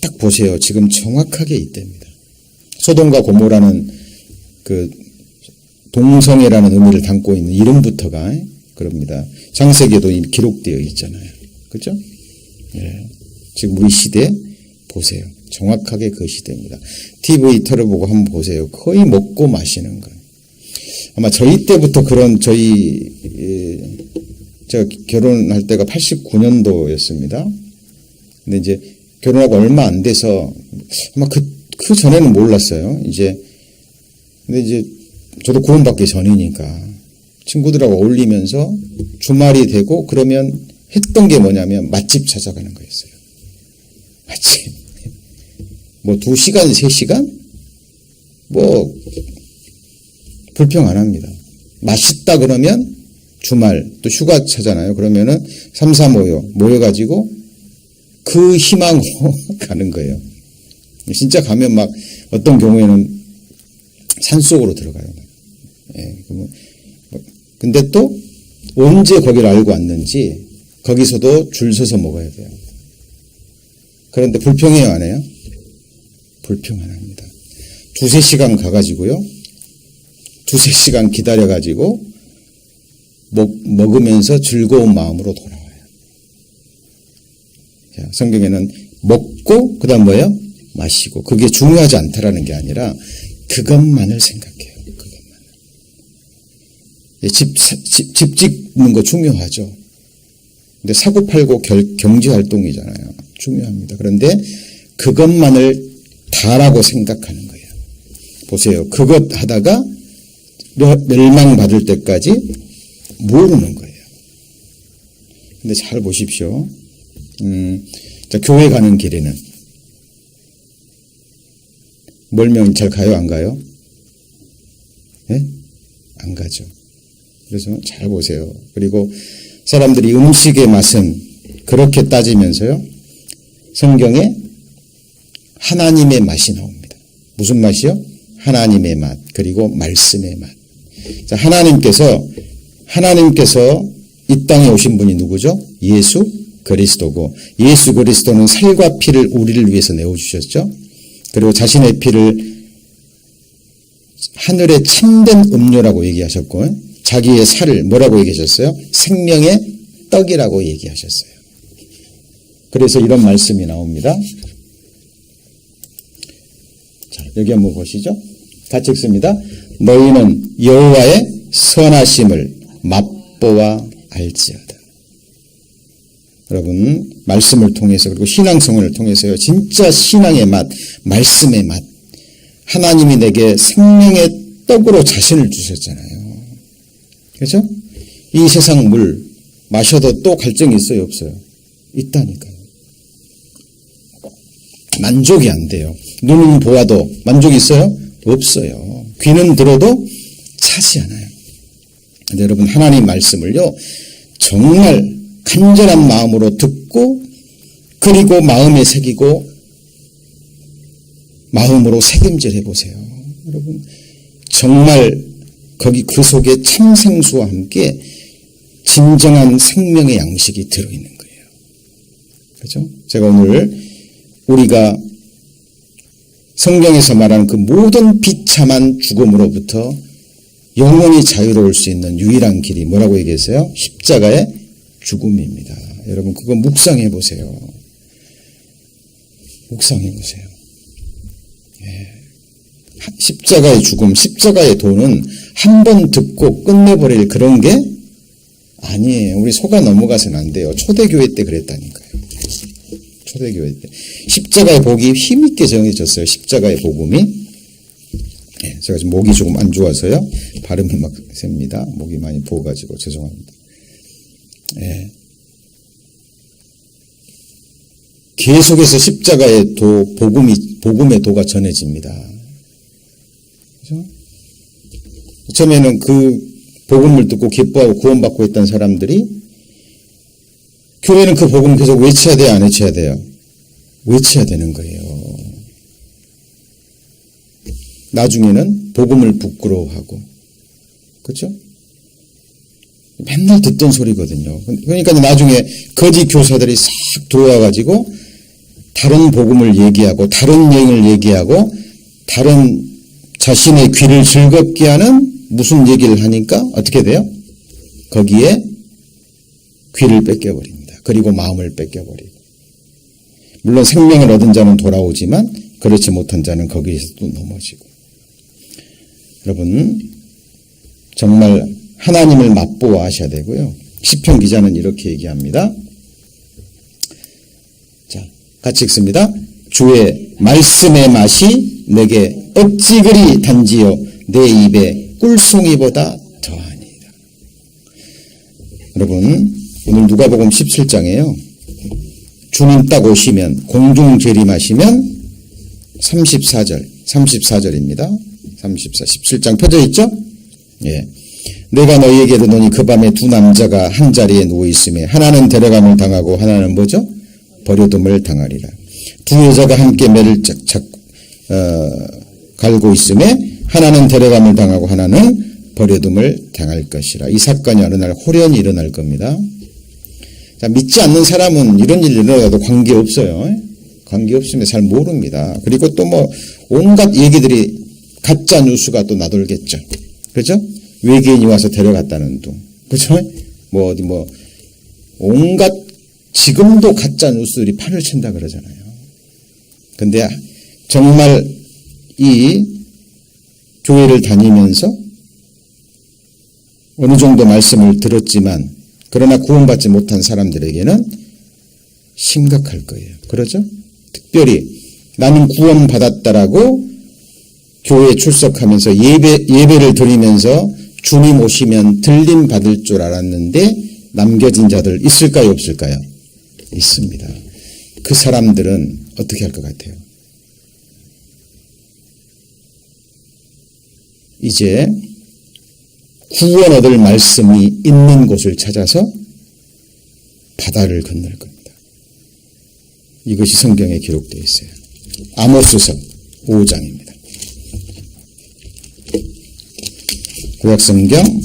딱 보세요. 지금 정확하게 이때입니다. 소돔과 고모라는 동성애라는 의미를 담고 있는 이름부터가 그럽니다. 창세기에도 기록되어 있잖아요. 그죠? 예. 지금 우리 시대 보세요. 정확하게 그 시대입니다. TV 틀어보고 한번 보세요. 거의 먹고 마시는 거. 아마 저희 때부터 제가 결혼할 때가 89년도였습니다. 근데 이제 결혼하고 얼마 안 돼서 아마 그 전에는 몰랐어요. 근데 이제 저도 구원받기 전이니까 친구들하고 어울리면서 주말이 되고 그러면 했던 게 뭐냐면 맛집 찾아가는 거였어요. 맛집. 2시간, 3시간? 불평 안 합니다. 맛있다 그러면 주말 또 휴가 차잖아요. 그러면은 3, 4 모여가지고 그 희망으로 가는 거예요. 진짜 가면 막 어떤 경우에는 산속으로 들어가요. 예, 근데 또 언제 거기를 알고 왔는지 거기서도 줄 서서 먹어야 돼요. 그런데 불평해요, 안 해요? 불평 안 합니다. 2, 3시간 가가지고요. 2, 3시간 기다려가지고 먹으면서 즐거운 마음으로 돌아와요. 자, 성경에는 먹고 그다음 뭐예요? 마시고. 그게 중요하지 않다라는 게 아니라 그것만을 생각해요. 그것만을. 집 짓는 거 중요하죠. 근데 사고 팔고 경제활동이잖아요. 중요합니다. 그런데 그것만을 다라고 생각하는 거예요. 보세요. 그것 하다가 멸망받을 때까지 모르는 거예요. 근데 잘 보십시오. 자, 교회 가는 길에는 멀면 잘 가요, 안 가요? 네? 안 가죠. 그래서 잘 보세요. 그리고 사람들이 음식의 맛은 그렇게 따지면서요, 성경에 하나님의 맛이 나옵니다. 무슨 맛이요? 하나님의 맛, 그리고 말씀의 맛. 자, 하나님께서 이 땅에 오신 분이 누구죠? 예수 그리스도고, 예수 그리스도는 살과 피를 우리를 위해서 내어주셨죠. 그리고 자신의 피를 하늘의 참된 음료라고 얘기하셨고, 자기의 살을 뭐라고 얘기하셨어요? 생명의 떡이라고 얘기하셨어요. 그래서 이런 말씀이 나옵니다. 자, 여기 한번 보시죠. 같이 읽습니다. 너희는 여호와의 선하심을 맛보아 알지어다. 여러분, 말씀을 통해서, 그리고 신앙생활을 통해서요, 진짜 신앙의 맛, 말씀의 맛, 하나님이 내게 생명의 떡으로 자신을 주셨잖아요. 그렇죠? 이 세상 물 마셔도 또 갈증이 있어요, 없어요? 있다니까요. 만족이 안 돼요. 눈은 보아도 만족이 있어요? 없어요. 귀는 들어도 차지 않아요. 근데 여러분, 하나님 말씀을요, 정말 간절한 마음으로 듣고, 그리고 마음에 새기고 마음으로 새김질 해보세요. 여러분, 정말 거기 그 속에 참생수와 함께 진정한 생명의 양식이 들어있는 거예요. 그렇죠? 제가 오늘 우리가 성경에서 말하는 그 모든 비참한 죽음으로부터 영원히 자유로울 수 있는 유일한 길이 뭐라고 얘기했어요? 십자가의 죽음입니다. 여러분, 그거 묵상해 보세요. 묵상해 보세요. 십자가의 죽음, 십자가의 도는 한 번 듣고 끝내버릴 그런 게 아니에요. 우리 속아 넘어가서는 안 돼요. 초대교회 때 그랬다니까요. 초대교회 때. 십자가의 복이 힘있게 정해졌어요. 십자가의 복음이. 제가 지금 목이 조금 안 좋아서요. 발음이 막 셉니다. 목이 많이 부어가지고 죄송합니다. 계속해서 십자가의 도, 복음의 도가 전해집니다. 그죠? 처음에는 그 복음을 듣고 기뻐하고 구원받고 있던 사람들이 교회는 그 복음 계속 외쳐야 돼요, 안 외쳐야 돼요? 외쳐야 되는 거예요. 나중에는 복음을 부끄러워하고, 그렇죠? 맨날 듣던 소리거든요. 그러니까 나중에 거짓 교사들이 싹 들어와가지고 다른 복음을 얘기하고 다른 여행을 얘기하고 다른 자신의 귀를 즐겁게 하는 무슨 얘기를 하니까 어떻게 돼요? 거기에 귀를 뺏겨버립니다. 그리고 마음을 뺏겨버리고. 물론 생명을 얻은 자는 돌아오지만 그렇지 못한 자는 거기에서 또 넘어지고. 여러분, 정말 하나님을 맛보아 하셔야 되고요. 시편 기자는 이렇게 얘기합니다. 자, 같이 읽습니다. 주의 말씀의 맛이 내게 어찌 그리 단지요 내 입에 꿀송이보다 더하니이다. 여러분, 오늘 누가복음 17장이에요. 주님 딱 오시면 공중 재림하시면 34절입니다. 17장 펴져 있죠? 예. 내가 너희에게 이르노니 그 밤에 두 남자가 한 자리에 누워 있음에 하나는 데려감을 당하고 하나는 뭐죠? 버려둠을 당하리라. 두 여자가 함께 매를 갈고 있음에 하나는 데려감을 당하고 하나는 버려둠을 당할 것이라. 이 사건이 어느 날 호련히 일어날 겁니다. 자, 믿지 않는 사람은 이런 일 일어나도 관계없어요. 관계없으면 잘 모릅니다. 그리고 또 뭐 온갖 얘기들이 가짜 뉴스가 또 나돌겠죠. 그렇죠? 외계인이 와서 데려갔다는 둥. 그렇죠? 온갖 지금도 가짜 뉴스들이 판을 친다 그러잖아요. 근데 정말 이 교회를 다니면서 어느 정도 말씀을 들었지만 그러나 구원받지 못한 사람들에게는 심각할 거예요. 그렇죠? 특별히 나는 구원받았다라고 교회에 출석하면서 예배를 드리면서 주님 오시면 들림 받을 줄 알았는데 남겨진 자들 있을까요, 없을까요? 있습니다. 그 사람들은 어떻게 할 것 같아요? 이제 구원 얻을 말씀이 있는 곳을 찾아서 바다를 건널 겁니다. 이것이 성경에 기록되어 있어요. 아모스서 5장입니다. 구약성경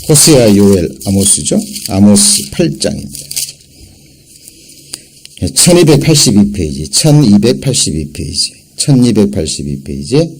호세아, 요엘, 아모스죠. 아모스 8장입니다. 1282페이지 1282페이지에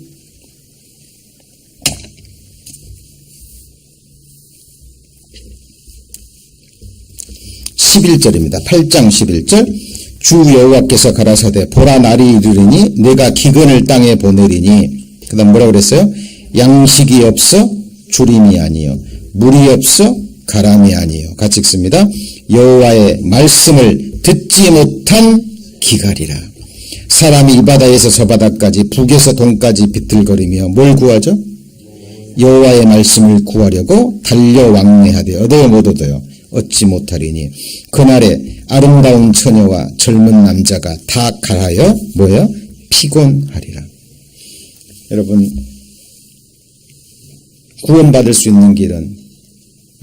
11절입니다. 8장 11절. 주 여호와께서 가라사대 보라 날이 이르리니 내가 기근을 땅에 보내리니, 그 다음 뭐라고 그랬어요? 양식이 없어 주림이 아니요 물이 없어 가람이 아니요. 같이 읽습니다. 여호와의 말씀을 듣지 못한 기갈이라. 사람이 이 바다에서 저 바다까지 북에서 동까지 비틀거리며 뭘 구하죠? 여호와의 말씀을 구하려고 달려 왕래하되 얻어야 못 얻어요. 얻지 못하리니 그날에 아름다운 처녀와 젊은 남자가 다 갈하여 뭐예요? 피곤하리라. 여러분, 구원받을 수 있는 길은,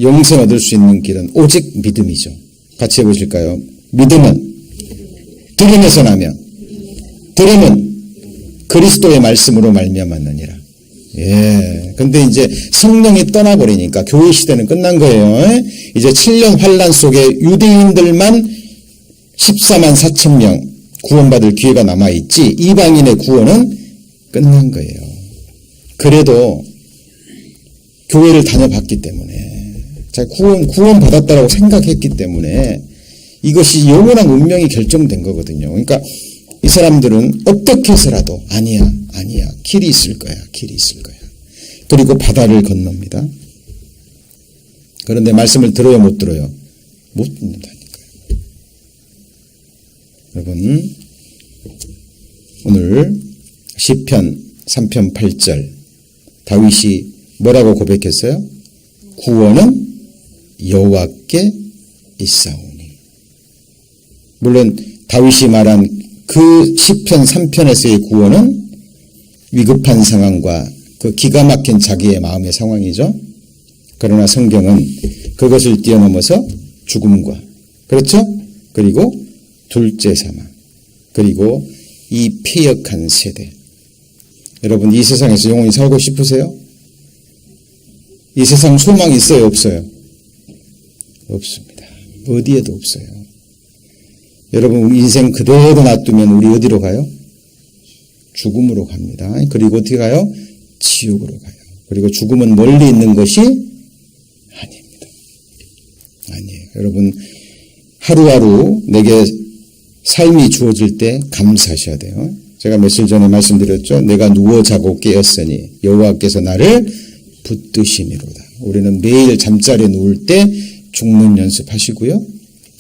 영생 얻을 수 있는 길은 오직 믿음이죠. 같이 해보실까요? 믿음은 들음에서 나며 들음은 그리스도의 말씀으로 말미암았느니라. 예. 근데 이제 성령이 떠나버리니까 교회 시대는 끝난 거예요. 이제 7년 환란 속에 유대인들만 14만 4천 명 구원받을 기회가 남아있지, 이방인의 구원은 끝난 거예요. 그래도 교회를 다녀봤기 때문에, 구원 받았다라고 생각했기 때문에 이것이 영원한 운명이 결정된 거거든요. 그러니까 이 사람들은 어떻게 해서라도 아니야 길이 있을 거야. 그리고 바다를 건넙니다. 그런데 말씀을 들어요, 못 들어요? 못 듣는다니까요. 여러분, 오늘 시편 3편 8절 다윗이 뭐라고 고백했어요? 구원은 여호와께 있사오니. 물론 다윗이 말한 그 시편 3편에서의 구원은 위급한 상황과 그 기가 막힌 자기의 마음의 상황이죠. 그러나 성경은 그것을 뛰어넘어서 죽음과, 그렇죠? 그리고 둘째 사망, 그리고 이 폐역한 세대. 여러분, 이 세상에서 영원히 살고 싶으세요? 이 세상 소망이 있어요, 없어요? 없습니다. 어디에도 없어요. 여러분, 인생 그대로 놔두면 우리 어디로 가요? 죽음으로 갑니다. 그리고 어떻게 가요? 지옥으로 가요. 그리고 죽음은 멀리 있는 것이 아닙니다. 아니에요. 여러분, 하루하루 내게 삶이 주어질 때 감사하셔야 돼요. 제가 며칠 전에 말씀드렸죠. 내가 누워 자고 깨었으니 여호와께서 나를 붙드심이로다. 우리는 매일 잠자리에 누울 때 죽는 연습하시고요.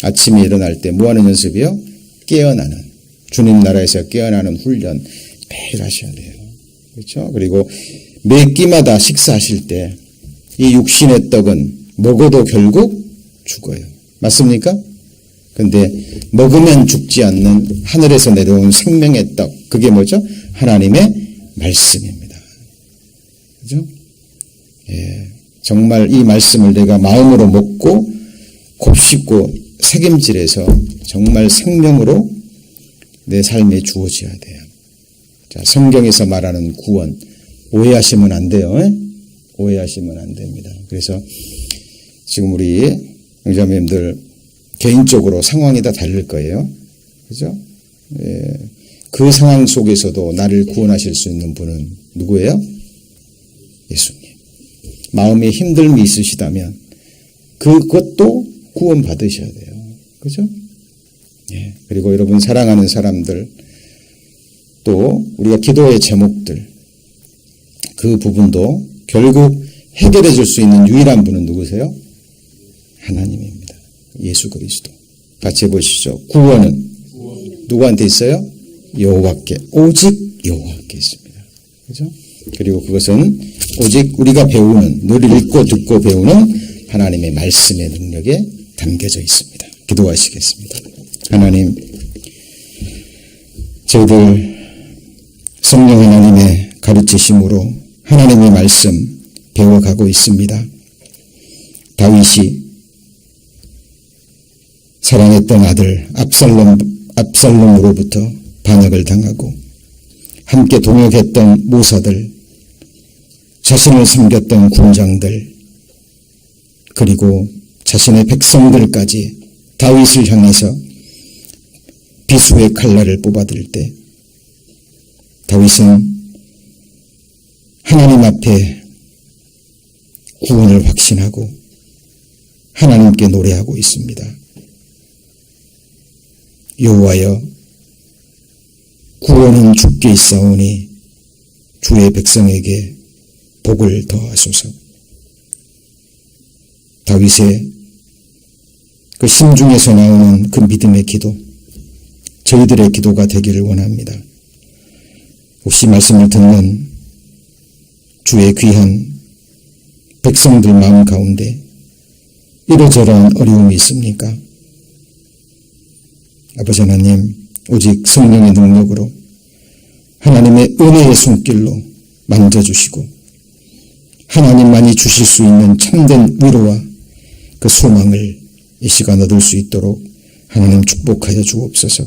아침에 일어날 때 뭐 하는 연습이요? 깨어나는, 주님 나라에서 깨어나는 훈련 매일 하셔야 돼요. 그렇죠? 그리고 매 끼마다 식사하실 때 이 육신의 떡은 먹어도 결국 죽어요. 맞습니까? 근데 먹으면 죽지 않는 하늘에서 내려온 생명의 떡, 그게 뭐죠? 하나님의 말씀입니다. 그죠? 예, 정말 이 말씀을 내가 마음으로 먹고 곱씹고 책임질해서 정말 생명으로 내 삶에 주어져야 돼요. 자, 성경에서 말하는 구원, 오해하시면 안 돼요. 오해하시면 안 됩니다. 그래서 지금 우리 형제자매님들 개인적으로 상황이 다 다를 거예요. 그죠? 예, 그 상황 속에서도 나를 구원하실 수 있는 분은 누구예요? 예수님. 마음에 힘듦이 있으시다면 그것도 구원 받으셔야 돼요. 그죠? 예. 그리고 여러분 사랑하는 사람들, 또 우리가 기도의 제목들, 그 부분도 결국 해결해 줄 수 있는 유일한 분은 누구세요? 하나님입니다. 예수 그리스도. 같이 해보시죠. 구원은 누구한테 있어요? 여호와께, 오직 여호와께 있습니다. 그죠? 그리고 그것은 오직 우리가 배우는, 늘 읽고 듣고 배우는 하나님의 말씀의 능력에 담겨져 있습니다. 기도하시겠습니다. 하나님, 저희들 성령 하나님의 가르치심으로 하나님의 말씀 배워가고 있습니다. 다윗이 사랑했던 아들 압살롬으로부터 반역을 당하고 함께 동역했던 모사들, 자신을 섬겼던 군장들, 그리고 자신의 백성들까지 다윗을 향해서 비수의 칼날을 뽑아들 때 다윗은 하나님 앞에 구원을 확신하고 하나님께 노래하고 있습니다. 여호와여, 구원은 주께 있사오니 주의 백성에게 복을 더하소서. 다윗의 그 심중에서 나오는 그 믿음의 기도, 저희들의 기도가 되기를 원합니다. 혹시 말씀을 듣는 주의 귀한 백성들 마음 가운데 이러저러한 어려움이 있습니까? 아버지 하나님, 오직 성령의 능력으로 하나님의 은혜의 손길로 만져주시고 하나님만이 주실 수 있는 참된 위로와 그 소망을 이 시간 얻을 수 있도록 하나님 축복하여 주옵소서.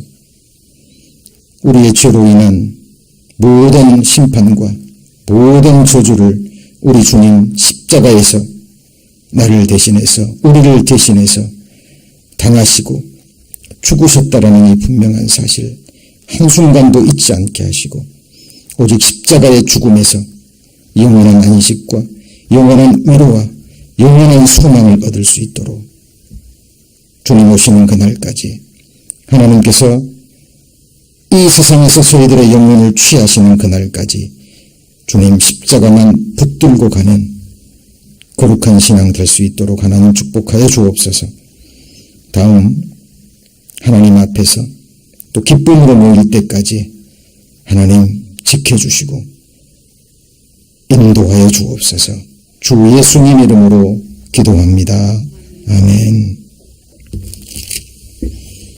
우리의 죄로 인한 모든 심판과 모든 저주를 우리 주님 십자가에서 나를 대신해서, 우리를 대신해서 당하시고 죽으셨다라는 이 분명한 사실 한순간도 잊지 않게 하시고 오직 십자가의 죽음에서 영원한 안식과 영원한 위로와 영원한 소망을 얻을 수 있도록 주님 오시는 그날까지 하나님께서 이 세상에서 저희들의 영혼을 취하시는 그날까지 주님 십자가만 붙들고 가는 거룩한 신앙 될 수 있도록 하나님 축복하여 주옵소서. 다음 하나님 앞에서 또 기쁨으로 모일 때까지 하나님 지켜주시고 인도하여 주옵소서. 주 예수님 이름으로 기도합니다. 아멘.